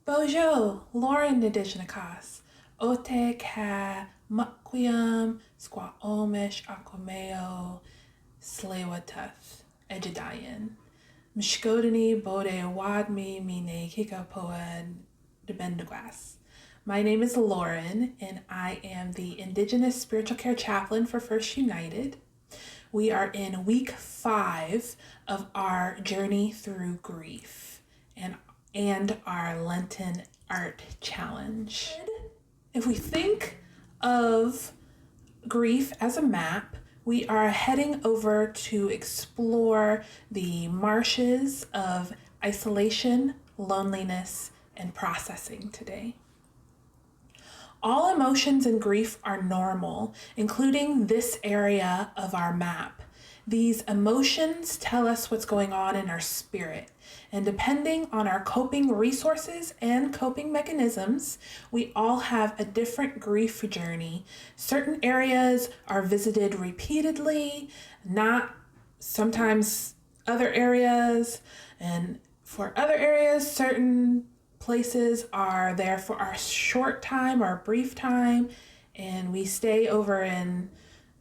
Bojo, Lauren Nidishnakas, Ote Ka, Mukwium, Squaomish, Aquameo, Slewatuth, Ejidayan, Mishkodani, Bode, Wadmi, Mine, Kikapoa, Debendagwas. My name is Lauren, and I am the Indigenous Spiritual Care Chaplain for First United. We are in week 5 of our journey through grief and our Lenten art challenge. If we think of grief as a map, we are heading over to explore the marshes of isolation, loneliness, and processing today. All emotions and grief are normal, including this area of our map. These emotions tell us what's going on in our spirit, and depending on our coping resources and coping mechanisms, we all have a different grief journey. Certain areas are visited repeatedly, not sometimes other areas, and for other areas, certain places are there for a short time or a brief time, and we stay over in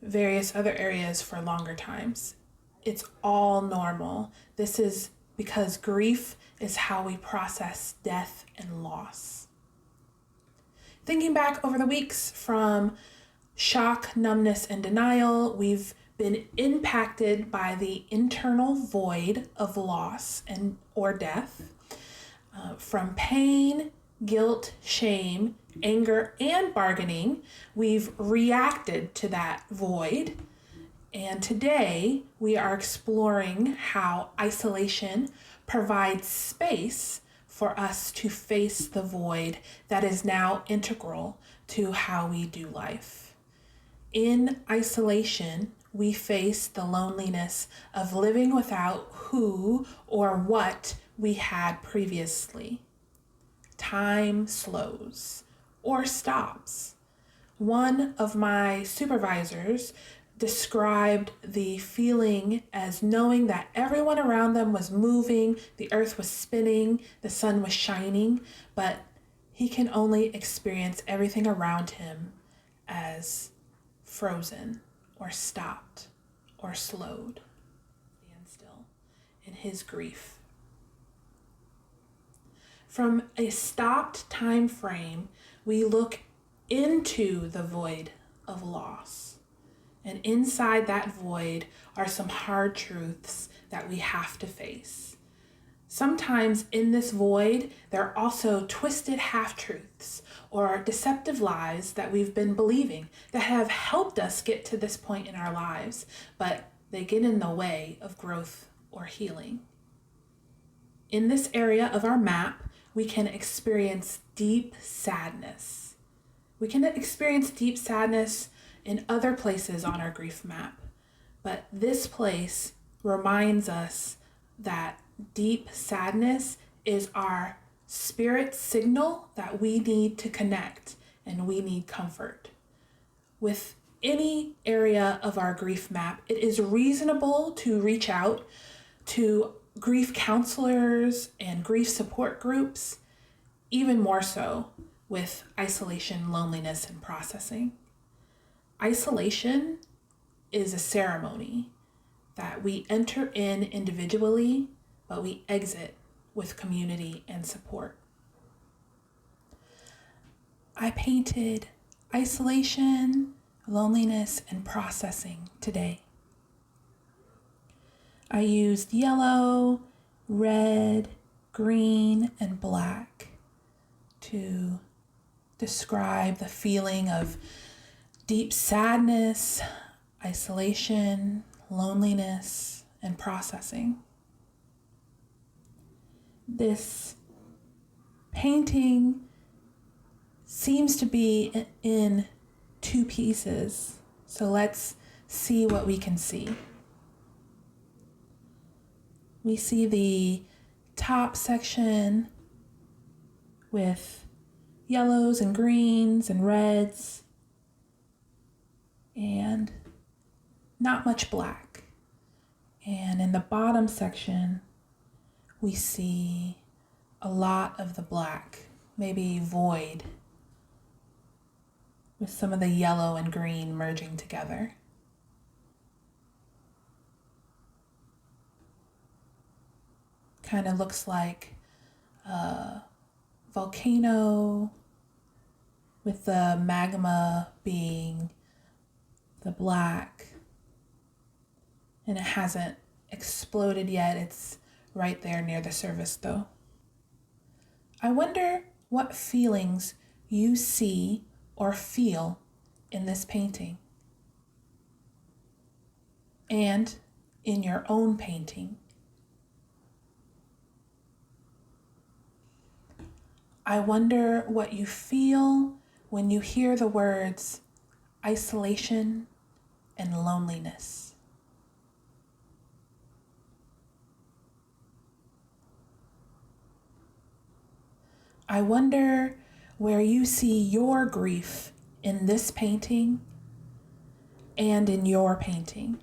various other areas for longer times. It's all normal. This is because grief is how we process death and loss. Thinking back over the weeks from shock, numbness, and denial, we've been impacted by the internal void of loss or death. From pain, guilt, shame, anger, and bargaining, we've reacted to that void. And today we are exploring how isolation provides space for us to face the void that is now integral to how we do life. In isolation, we face the loneliness of living without who or what we had previously. Time slows or stops. One of my supervisors described the feeling as knowing that everyone around them was moving, the earth was spinning, the sun was shining, but he can only experience everything around him as frozen or stopped or slowed. Stand still in his grief. From a stopped time frame, we look into the void of loss. And inside that void are some hard truths that we have to face. Sometimes in this void, there are also twisted half-truths or deceptive lies that we've been believing that have helped us get to this point in our lives, but they get in the way of growth or healing. In this area of our map, we can experience deep sadness. We can experience deep sadness in other places on our grief map, but this place reminds us that deep sadness is our spirit signal that we need to connect and we need comfort. With any area of our grief map, it is reasonable to reach out to grief counselors and grief support groups, even more so with isolation, loneliness, and processing. Isolation is a ceremony that we enter in individually, but we exit with community and support. I painted isolation, loneliness, and processing today. I used yellow, red, green, and black to describe the feeling of deep sadness, isolation, loneliness, and processing. This painting seems to be in 2 pieces, so let's see what we can see. We see the top section with yellows and greens and reds and not much black. And in the bottom section, we see a lot of the black maybe void, with some of the yellow and green merging together. Kind of looks like a volcano with the magma being the black, and it hasn't exploded yet. It's right there near the surface though. I wonder what feelings you see or feel in this painting and in your own painting. I wonder what you feel when you hear the words isolation and loneliness. I wonder where you see your grief in this painting and in your painting.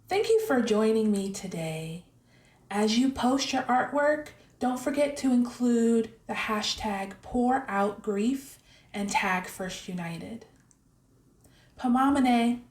Thank you for joining me today. As you post your artwork, don't forget to include the hashtag #PourOutGrief and tag First United. Pamamane.